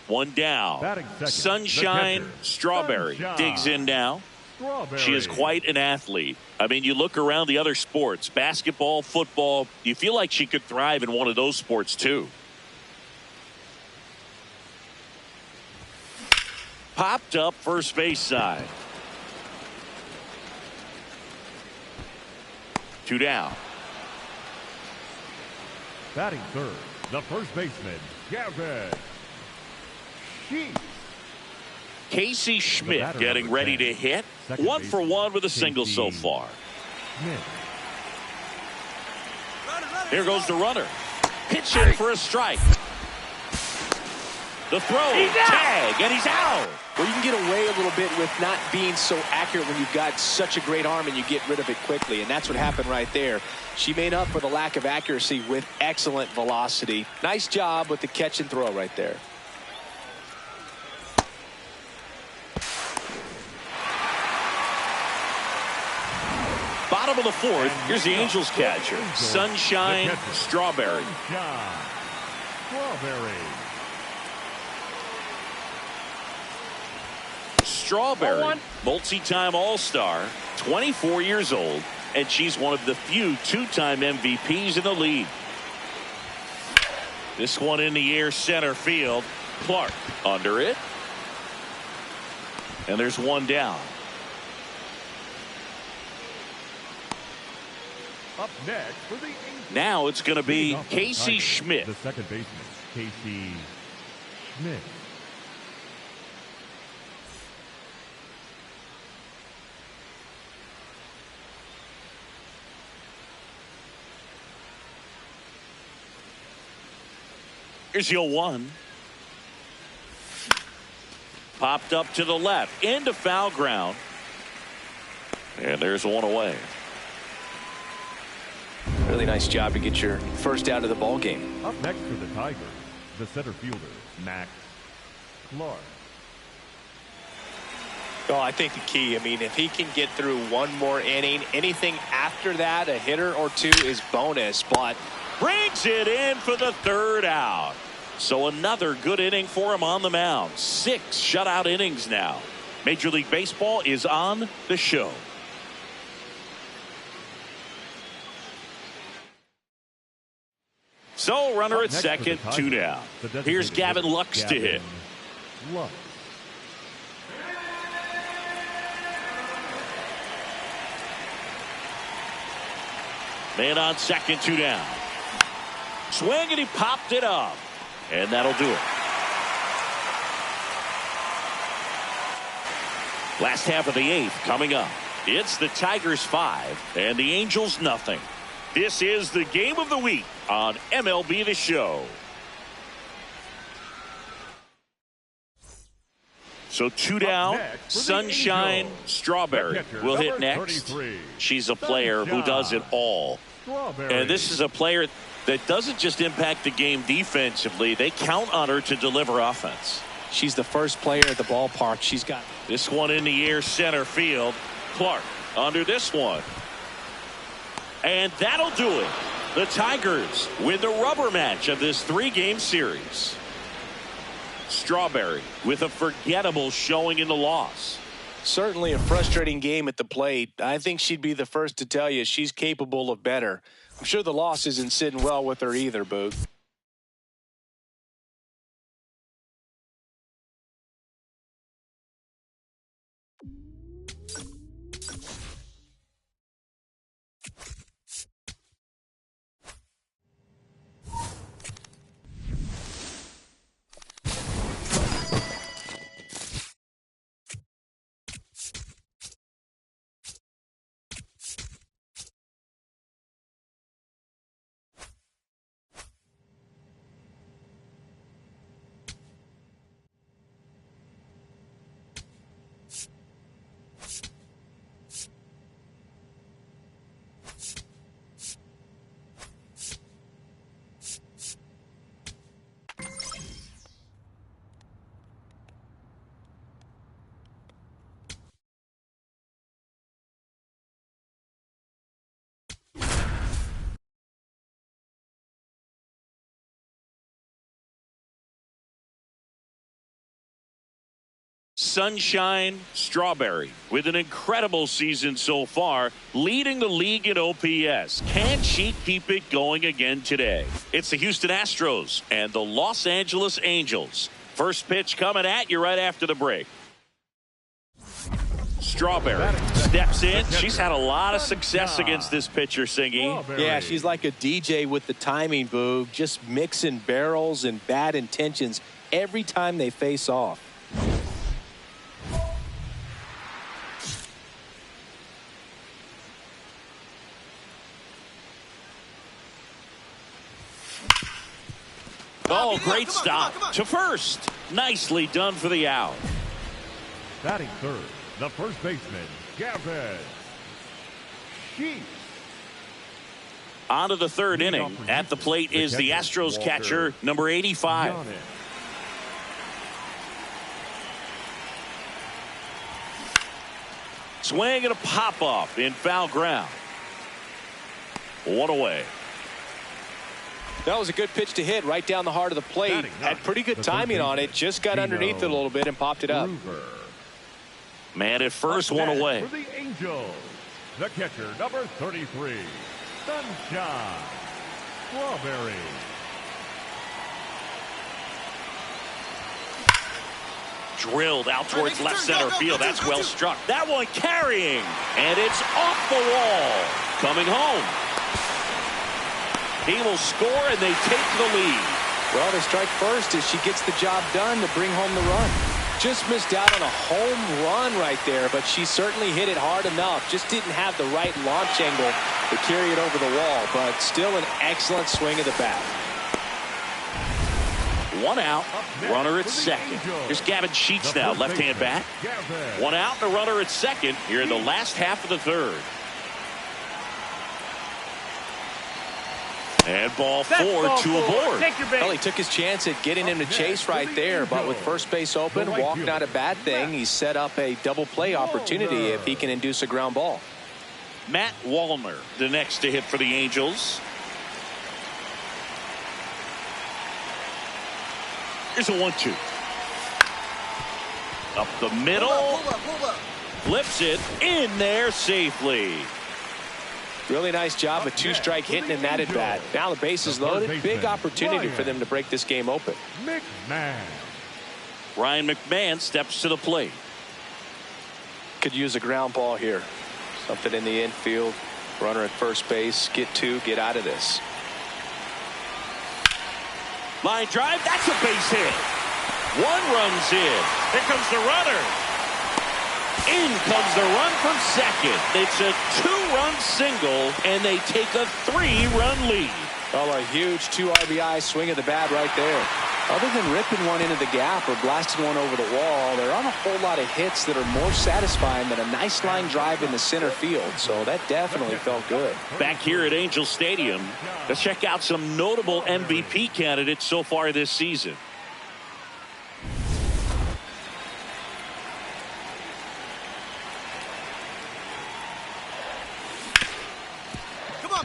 One down. Sunshine Strawberry digs in now. She is quite an athlete. I mean, you look around the other sports, basketball, football, you feel like she could thrive in one of those sports too. Popped up first base side. 2 down. Batting third, the first baseman, Gavin Sheets. Casey Schmidt getting ready to hit. 1 for 1 with a single so far. Here goes the runner. Pitch in for a strike. The throw, tag, and he's out. Well, you can get away a little bit with not being so accurate when you've got such a great arm and you get rid of it quickly. And that's what happened right there. She made up for the lack of accuracy with excellent velocity. Nice job with the catch and throw right there. Bottom of the fourth, here's the Angels catcher, Sunshine Strawberry. Strawberry, multi-time All-Star, 24 years old, and she's one of the few two-time MVPs in the league. This one in the air, center field. Clark under it. And there's one down. Up next for the now it's going to be Casey Schmidt. The second baseman, Casey Schmidt. Here's the 0-1. Popped up to the left into foul ground. And there's one away. Really nice job to get your first out of the ball game. Up next for the Tigers, the center fielder, Max Clark. Oh, I think the key, I mean, if he can get through one more inning, anything after that, a hitter or two is bonus, but brings it in for the third out. So another good inning for him on the mound. 6 shutout innings now. Major League Baseball is on the show. So runner at second, 2 down. Here's Gavin Lux to hit. Man on second, 2 down. Swing, and he popped it up. And that'll do it. Last half of the 8th coming up. It's the Tigers 5 and the Angels nothing. This is the game of the week on MLB The Show. So 2 down, Sunshine Strawberry will hit next. She's a player who does it all. And this is a player that doesn't just impact the game defensively. They count on her to deliver offense. She's the first player at the ballpark. She's got this one in the air, center field. Clark under this one. And that'll do it. The Tigers win the rubber match of this 3-game series. Strawberry with a forgettable showing in the loss. Certainly a frustrating game at the plate. I think she'd be the first to tell you she's capable of better. I'm sure the loss isn't sitting well with her either, Boog. Sunshine Strawberry, with an incredible season so far, leading the league in OPS. Can she keep it going again today? It's the Houston Astros and the Los Angeles Angels. First pitch coming at you right after the break. Strawberry steps in. She's had a lot of success against this pitcher, Singy. Yeah, she's like a DJ with the timing, Boog. Just mixing barrels and bad intentions every time they face off. Oh, great stop to first. Nicely done for the out. Batting third, the first baseman, Gavin. On to the third inning. At the plate is the Astros catcher, number 85. Swing and a pop-up in foul ground. One away. That was a good pitch to hit right down the heart of the plate. Had pretty good timing on it. Just got underneath it a little bit and popped it up. Man at first, one away. For the Angels, the catcher, number 33, Sunshine Strawberry. Drilled out towards left center field. That's well struck. That one carrying. And it's off the wall. Coming home. He will score, and they take the lead. Well, they strike first as she gets the job done to bring home the run. Just missed out on a home run right there, but she certainly hit it hard enough. Just didn't have the right launch angle to carry it over the wall, but still an excellent swing of the bat. One out, runner at second. Here's Gavin Sheets now, left-hand bat. One out and a runner at second here in the last half of the third. And ball four, two aboard. Well, he took his chance at getting him to chase right there, but with first base open, walk not a bad thing. He set up a double play opportunity if he can induce a ground ball. Matt Wallner, the next to hit for the Angels. Here's a 1-2. Up the middle. Flips it in there safely. Really nice job of two-strike hitting in that at bat. Now the base is loaded. Big opportunity for them to break this game open. McMahon. Ryan McMahon steps to the plate. Could use a ground ball here. Something in the infield. Runner at first base. Get two. Get out of this. Line drive. That's a base hit. One runs in. Here comes the runner. In comes the run from second. It's a two-run single, and they take a three-run lead. Oh, a huge 2 RBI swing of the bat right there. Other than ripping one into the gap or blasting one over the wall, there aren't a whole lot of hits that are more satisfying than a nice line drive in the center field. So that definitely felt good. Back here at Angel Stadium, let's check out some notable MVP candidates so far this season.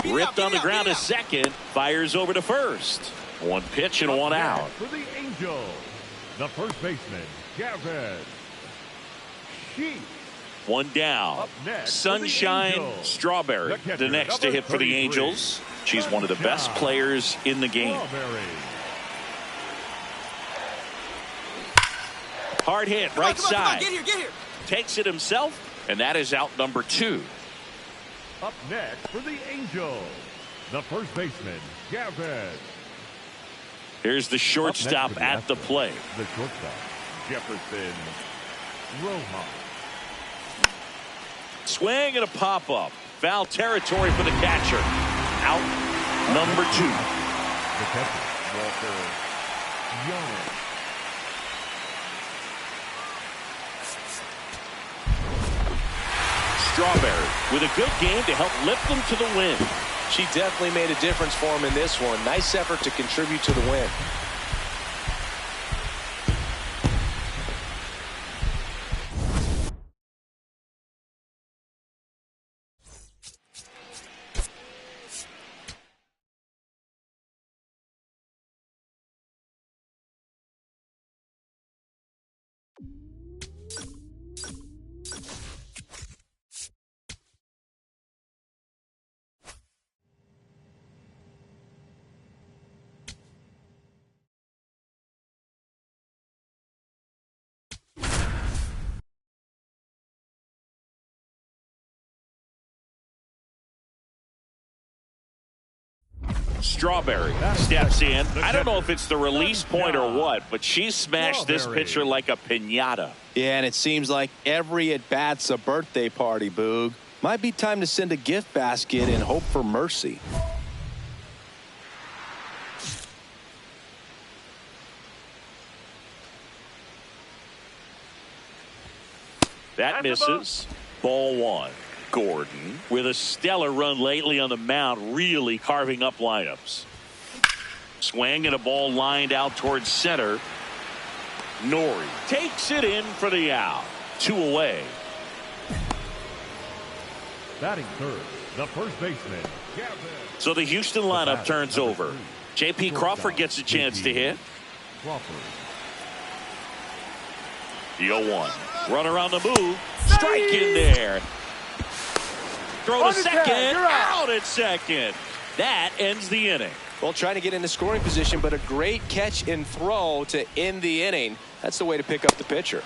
Ripped on the ground to second. Fires over to first. One pitch and one out. For the Angels, the first baseman, Gavin. One down. Sunshine Strawberry, the next to hit for the Angels. She's one of the best players in the game. Hard hit, right side. Get here. Takes it himself, and that is out number 2. Up next for the Angels, the first baseman, Gavin. Here's the shortstop at the plate. The shortstop, Jefferson Rojas. Swing and a pop-up. Foul territory for the catcher. Out number 2. The catcher, Walker Young. Strawberry with a good game to help lift them to the win. She definitely made a difference for him in this one. Nice effort to contribute to the win. Strawberry steps in. I don't know if it's the release point or what, but she smashed this pitcher like a piñata. Yeah, and it seems like every at-bat's a birthday party, Boog. Might be time to send a gift basket and hope for mercy. That misses. Ball one. Gordon, with a stellar run lately on the mound, really carving up lineups. Swing and a ball lined out towards center. Nori takes it in for the out. 2 away. Batting third, the first baseman, Gavin. So the Houston lineup turns over. J.P. Crawford gets a chance to hit. Crawford. The 0-1. Runner on the move. Strike in there. Throw to second. Out at second. That ends the inning. Well, trying to get into scoring position, but a great catch and throw to end the inning. That's the way to pick up the pitcher.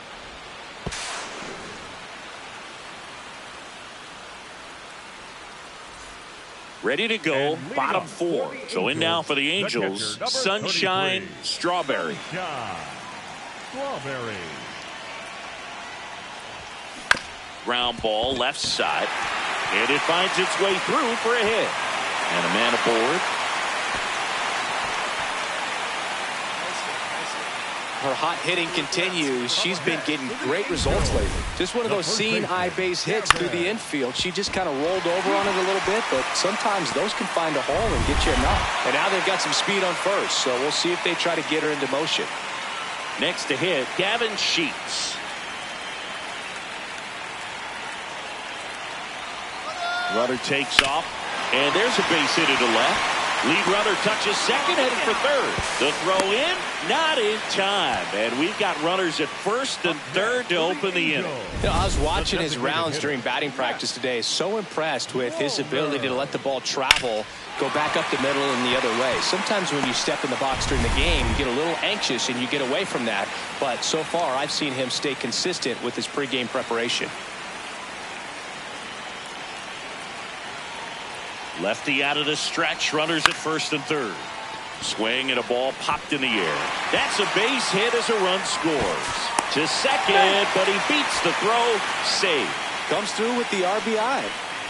Ready to go, bottom 4. So in now for the Angels, Sunshine Strawberry. Strawberry. Ground ball left side. And it finds its way through for a hit. And a man aboard. Her hot hitting continues. She's been getting great results lately. Just one of those seeing eye base hits through the infield. She just kind of rolled over on it a little bit, but sometimes those can find a hole and get you enough. And now they've got some speed on first, so we'll see if they try to get her into motion. Next to hit, Gavin Sheets. Runner takes off, and there's a base hit to the left. Lead runner touches second, headed for third. The throw in, not in time. And we've got runners at first and third to open the inning. You know, I was watching his rounds during batting practice today. So impressed with his ability to let the ball travel, go back up the middle and the other way. Sometimes when you step in the box during the game, you get a little anxious and you get away from that. But so far, I've seen him stay consistent with his pregame preparation. Lefty out of the stretch, runners at first and third. Swing and a ball popped in the air. That's a base hit as a run scores. To second, but he beats the throw. Save. Comes through with the RBI.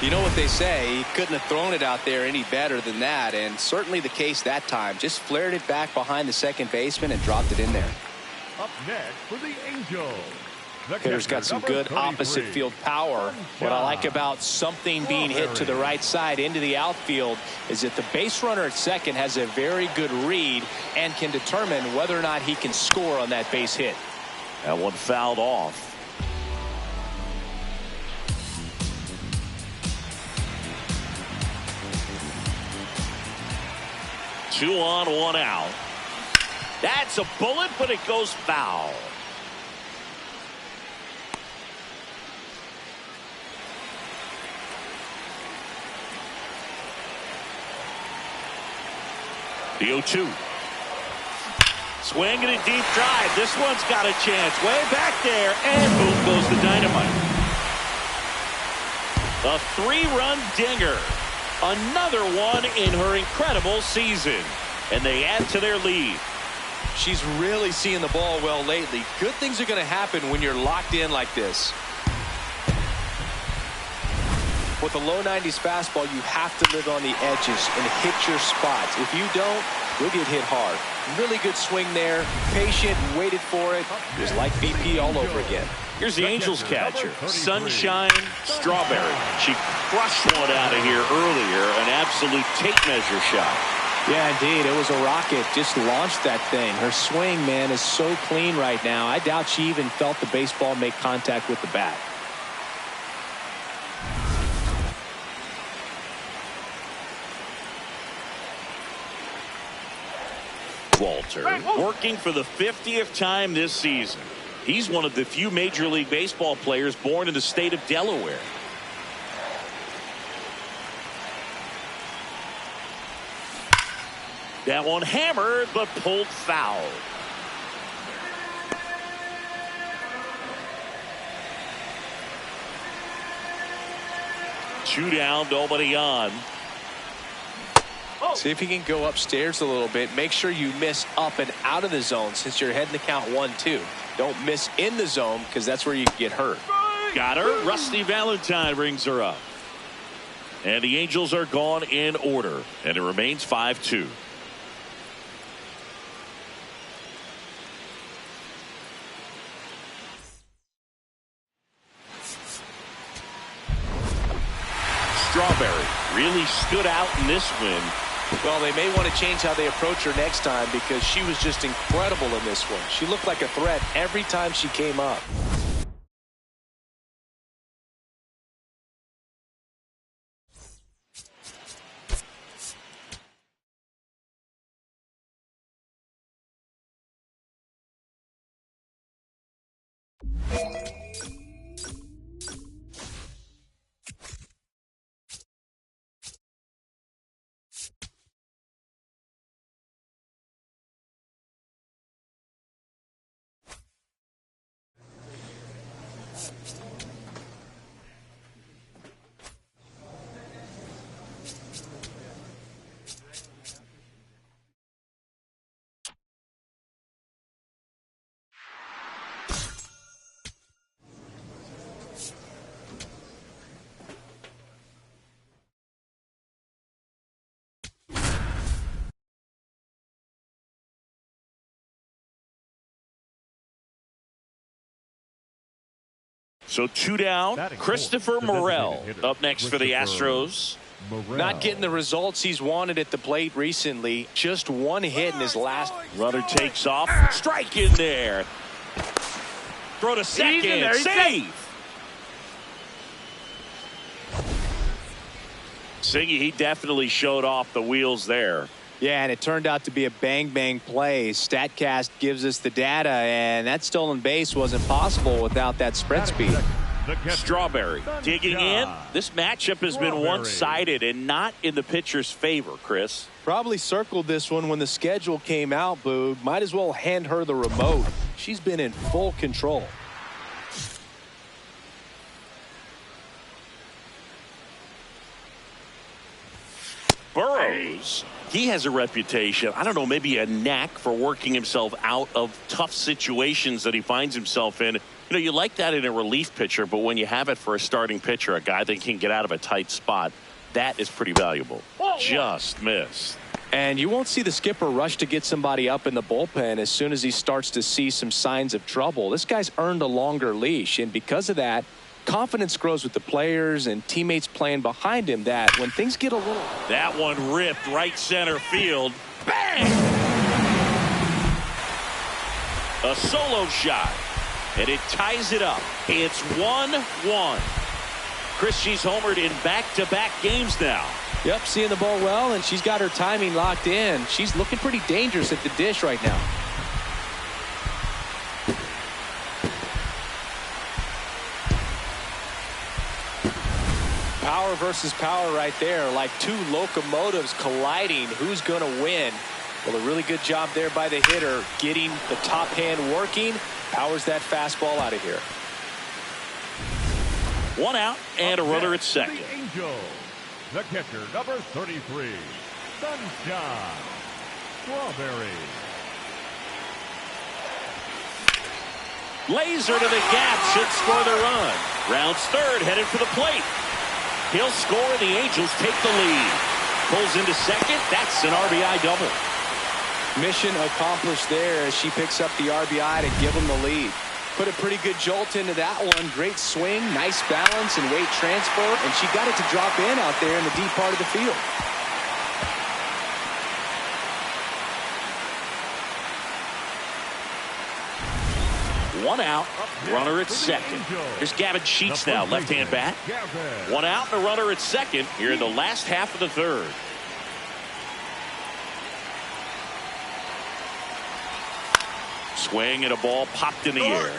You know what they say, he couldn't have thrown it out there any better than that, and certainly the case that time. Just flared it back behind the second baseman and dropped it in there. Up next for the Angels. Hitter's got some good opposite field power. What I like about something being hit to the right side into the outfield is that the base runner at second has a very good read and can determine whether or not he can score on that base hit. That one fouled off. Two on, one out. That's a bullet, but it goes foul. The 0-2. Swing and a deep drive. This one's got a chance. Way back there. And boom goes the dynamite. A 3-run dinger. Another one in her incredible season. And they add to their lead. She's really seeing the ball well lately. Good things are going to happen when you're locked in like this. With a low 90s fastball, you have to live on the edges and hit your spots. If you don't, you'll get hit hard. Really good swing there. Patient, waited for it. It was like BP all over again. Here's the Angels catcher, Sunshine Strawberry. She crushed one out of here earlier, an absolute tape measure shot. Yeah, indeed. It was a rocket. Just launched that thing. Her swing, man, is so clean right now. I doubt she even felt the baseball make contact with the bat. Walter working for the 50th time this season. He's one of the few Major League Baseball players born in the state of Delaware. That one hammered but pulled foul. Two down, nobody on. See if you can go upstairs a little bit. Make sure you miss up and out of the zone since you're heading to count 1-2. Don't miss in the zone because that's where you can get hurt. Got her. Rusty Valentine rings her up. And the Angels are gone in order. And it remains 5-2. Strawberry really stood out in this win. Well, they may want to change how they approach her next time because she was just incredible in this one. She looked like a threat every time she came up. So 2 down. Christopher Morel up next for the Astros. Not getting the results he's wanted at the plate recently. Just one hit in his last. Runner takes off. Strike in there. Throw to second. Save. Siggy, he definitely showed off the wheels there. Yeah, and it turned out to be a bang-bang play. StatCast gives us the data, and that stolen base wasn't possible without that sprint speed. Strawberry digging in. This matchup has been one-sided and not in the pitcher's favor, Chris. Probably circled this one when the schedule came out, Boog. Might as well hand her the remote. She's been in full control. Burrows, he has a reputation, I don't know, maybe a knack for working himself out of tough situations that he finds himself in. You know, you like that in a relief pitcher, but when you have it for a starting pitcher, a guy that can get out of a tight spot, that is pretty valuable. Just missed. And you won't see the skipper rush to get somebody up in the bullpen as soon as he starts to see some signs of trouble. This guy's earned a longer leash, and because of that, confidence grows with the players and teammates playing behind him that when things get a little. That one ripped right center field. Bang! A solo shot. And it ties it up. It's 1-1. Chris, she's homered in back-to-back games now. Yep, seeing the ball well, and she's got her timing locked in. She's looking pretty dangerous at the dish right now. Power versus power right there, like two locomotives colliding. Who's going to win? Well, a really good job there by the hitter, getting the top hand working. Powers that fastball out of here. 1 out and a runner at second. The Angel, the catcher, number 33, Sunshine Strawberry. Laser to the gap should score the run. Rounds third, headed for the plate. He'll score, and the Angels take the lead. Pulls into second. That's an RBI double. Mission accomplished there as she picks up the RBI to give them the lead. Put a pretty good jolt into that one. Great swing, nice balance and weight transfer, and she got it to drop in out there in the deep part of the field. One out, runner at second. Here's Gavin Sheets now, left-hand bat. 1 out and a runner at second here in the last half of the third. Swing and a ball popped in the air.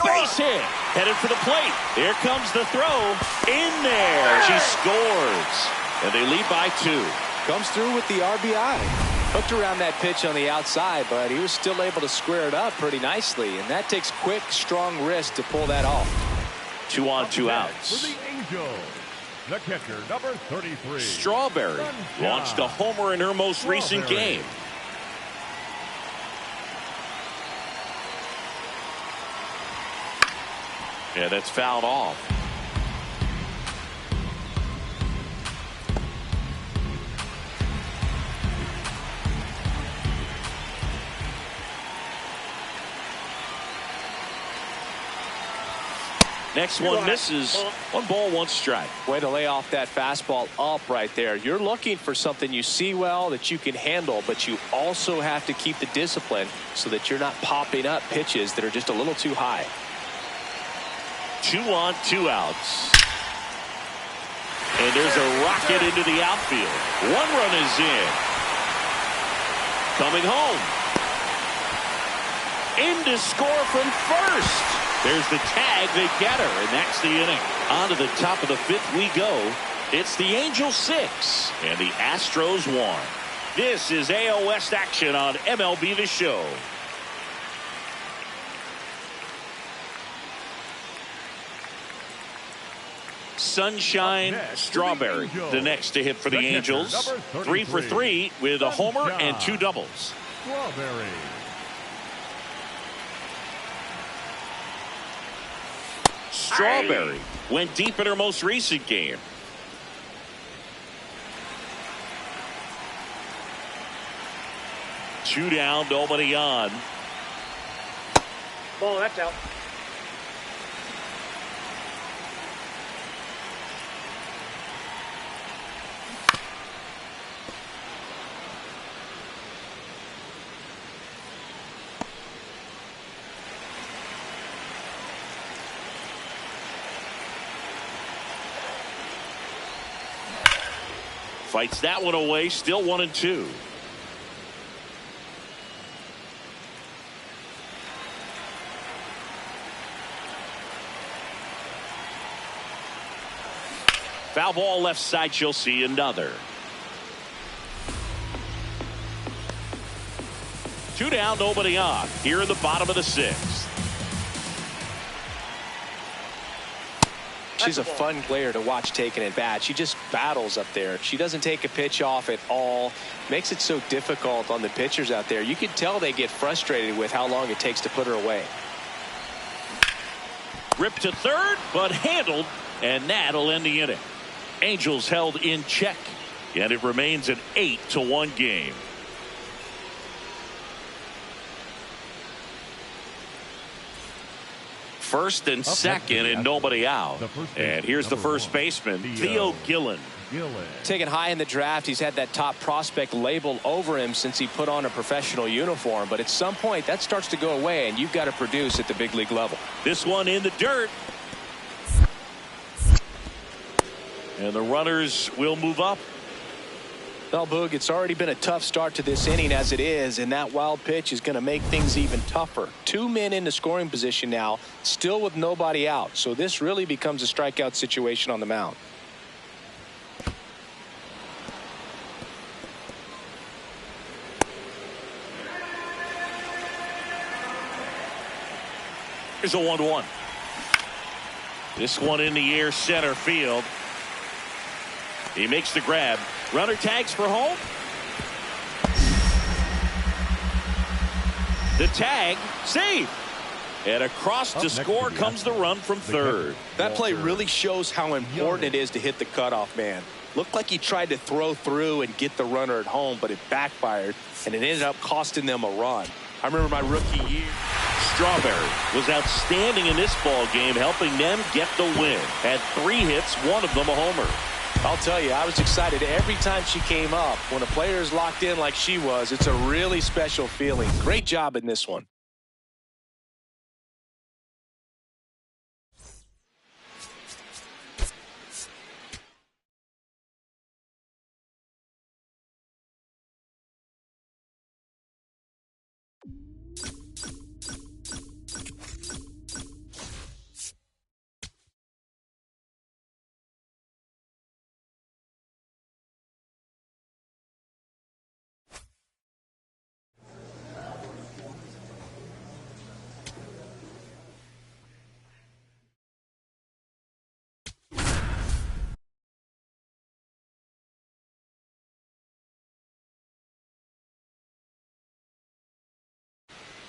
Base hit, headed for the plate. Here comes the throw. In there, she scores. And they lead by 2. Comes through with the RBI. Hooked around that pitch on the outside, but he was still able to square it up pretty nicely. And that takes quick, strong wrist to pull that off. 2 on, 2 outs. For the Angels, The catcher, number 33. Strawberry launched a homer in her most recent game. Yeah, that's fouled off. Next one misses. 1 ball, 1 strike. Way to lay off that fastball up right there. You're looking for something you see well that you can handle, but you also have to keep the discipline so that you're not popping up pitches that are just a little too high. 2 on, 2 outs. And there's a rocket into the outfield. 1 run is in. Coming home. In to score from first. There's the tag. They get her, and that's the inning. On to the top of the 5th we go. It's the Angels 6 and the Astros 1. This is AL West action on MLB The Show. Sunshine Strawberry, the next to hit for the Angels. 3 for 3 with a homer and 2 doubles. Strawberry. Strawberry went deep in her most recent game. Two down, nobody on. Ball, that's out. Fights that one away, still 1-2. Foul ball left side, she'll see another. 2 down, nobody on. Here in the bottom of the 6th. She's a fun player to watch taking at bat. She just battles up there. She doesn't take a pitch off at all. Makes it so difficult on the pitchers out there. You can tell they get frustrated with how long it takes to put her away. Ripped to third, but handled, and that'll end the inning. Angels held in check, and it remains an 8-1 game. First and second and nobody out. And here's the first baseman, Theo Gillen. Taken high in the draft, he's had that top prospect label over him since he put on a professional uniform. But at some point, that starts to go away, and you've got to produce at the big league level. This one in the dirt. And the runners will move up. Well, Boog, it's already been a tough start to this inning as it is, and that wild pitch is going to make things even tougher. 2 men in the scoring position now, still with nobody out. So this really becomes a strikeout situation on the mound. Here's a 1-1. This one in the air, center field. He makes the grab. Runner tags for home. The tag, save. And across to score comes the run from third. That play really shows how important it is to hit the cutoff man. Looked like he tried to throw through and get the runner at home, but it backfired, and it ended up costing them a run. I remember my rookie year. Strawberry was outstanding in this ball game, helping them get the win. Had 3 hits, 1 of them a homer. I'll tell you, I was excited every time she came up. When a player is locked in like she was, it's a really special feeling. Great job in this one.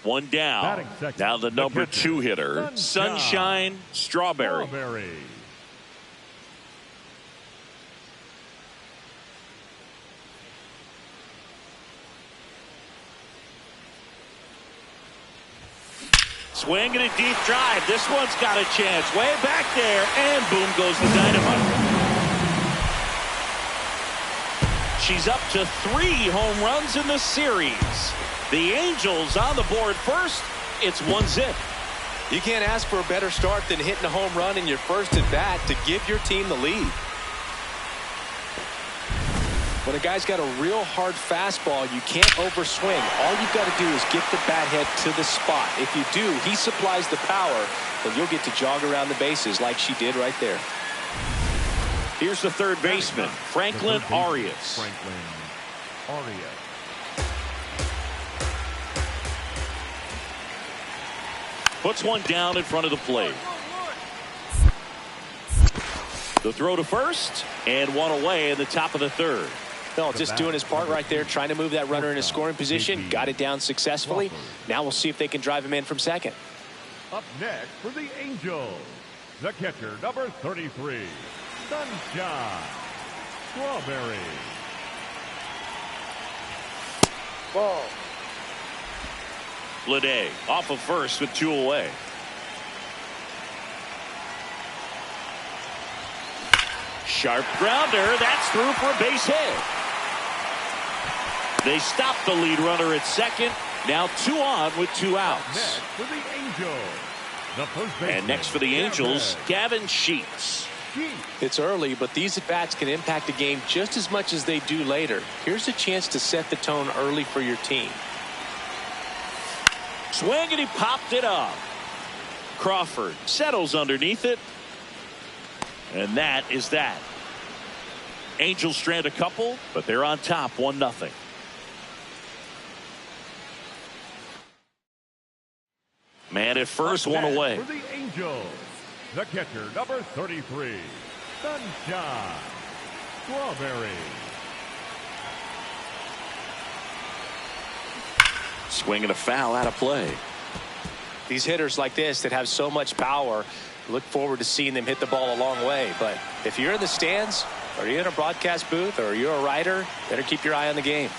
One down. Batting second, Now the number catcher, 2 hitter, Sunshine Strawberry. Swing and a deep drive. This one's got a chance. Way back there, and boom goes the dynamite. She's up to 3 home runs in the series. The Angels on the board first. It's 1-0. You can't ask for a better start than hitting a home run in your first at bat to give your team the lead. When a guy's got a real hard fastball, you can't overswing. All you've got to do is get the bat head to the spot. If you do, he supplies the power, and you'll get to jog around the bases like she did right there. Here's the third baseman, Franklin Arias. Puts one down in front of the plate. The throw to first, and one away in the top of the third. No, just doing his part right there, trying to move that runner in a scoring position. Got it down successfully. Now we'll see if they can drive him in from second. Up next for the Angels, the catcher, number 33, Sunshine Strawberry. Ball. Lede off of first with 2 away. Sharp grounder. That's through for a base hit. They stop the lead runner at second. Now 2 on with 2 outs. Next for the Angels, the first baseman, And next for the Angels, Gavin Sheets. It's early, but these at-bats can impact a game just as much as they do later. Here's a chance to set the tone early for your team. Swing, and he popped it up. Crawford settles underneath it. And that is that. Angels strand a couple, but they're on top 1-0. Man at first, 1 away. For the Angels, the catcher, number 33, Sunshine Strawberry. Swing and a foul out of play. These hitters like this that have so much power, look forward to seeing them hit the ball a long way. But if you're in the stands, or you're in a broadcast booth, or you're a writer, better keep your eye on the game.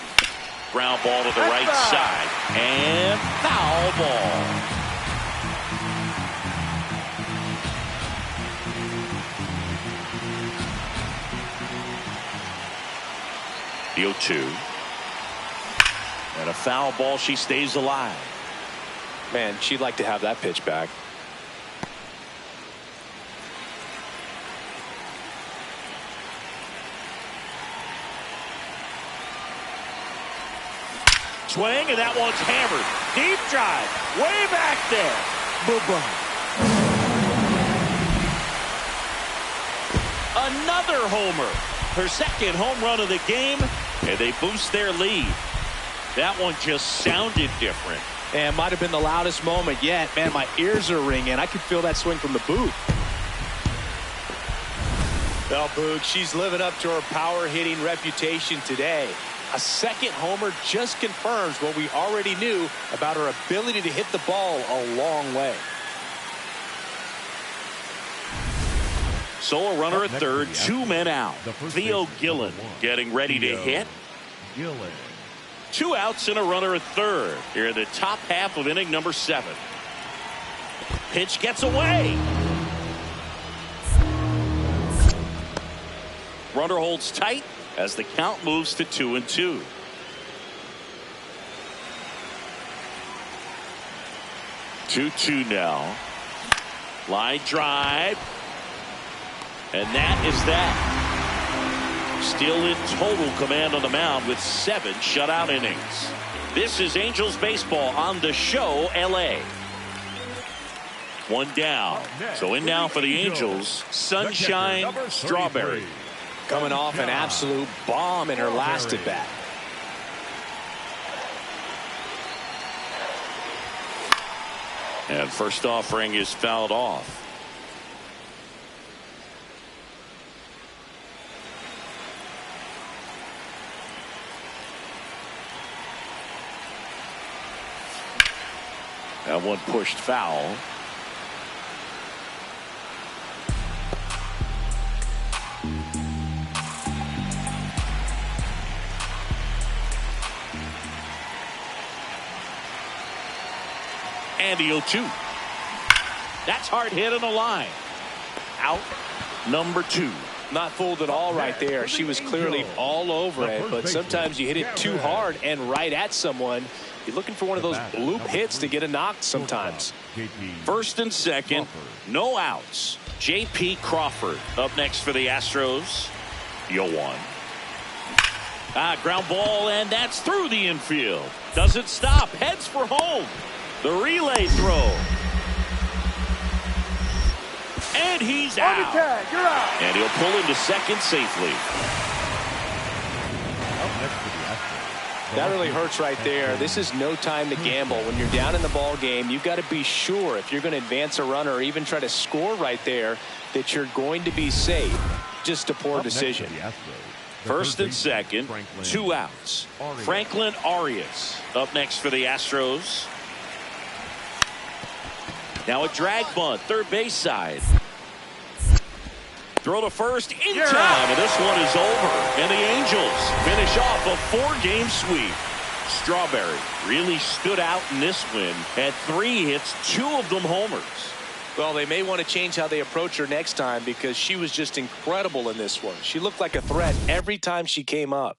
Ground ball to the right side. And foul ball. The 0-2. And a foul ball. She stays alive. Man, she'd like to have that pitch back. Swing, and that one's hammered. Deep drive. Way back there. Boom. Another homer. Her second home run of the game, and they boost their lead. That one just sounded different. And might have been the loudest moment yet. Man, my ears are ringing. I could feel that swing from the booth. Well, Boog, she's living up to her power hitting reputation today. A second homer just confirms what we already knew about her ability to hit the ball a long way. So a runner at third, 2 men out. Theo Gillen getting ready to hit. 2 outs and a runner at third here in the top half of inning number 7. Pitch gets away. Runner holds tight as the count moves to 2-2. Two now. Line drive. And that is that. Still in total command on the mound with 7 shutout innings. This is Angels baseball on the show, LA. 1 down. So in now for the Angels, Sunshine Strawberry. Coming off an absolute bomb in her last at bat. And first offering is fouled off. That one pushed foul. And he'll shoot. That's hard hit on the line. Out number 2. Not fooled at all right there. She was clearly all over it, but sometimes you hit it too hard and right at someone. You're looking for one of those bloop hits to get a knock sometimes. First and second, no outs. J.P. Crawford up next for the Astros. Yoan. Ground ball, and that's through the infield. Doesn't stop, heads for home. The relay throw. And he's out. You're out. And he'll pull into second safely. That really hurts right there. This is no time to gamble. When you're down in the ball game, you've got to be sure if you're going to advance a runner or even try to score right there that you're going to be safe. Just a poor decision. First and second, 2 outs. Franklin Arias up next for the Astros. Now a drag bunt, third base side. Throw to first in time, and this one is over. And the Angels finish off a 4-game sweep. Strawberry really stood out in this win. Had 3 hits, 2 of them homers. Well, they may want to change how they approach her next time because she was just incredible in this one. She looked like a threat every time she came up.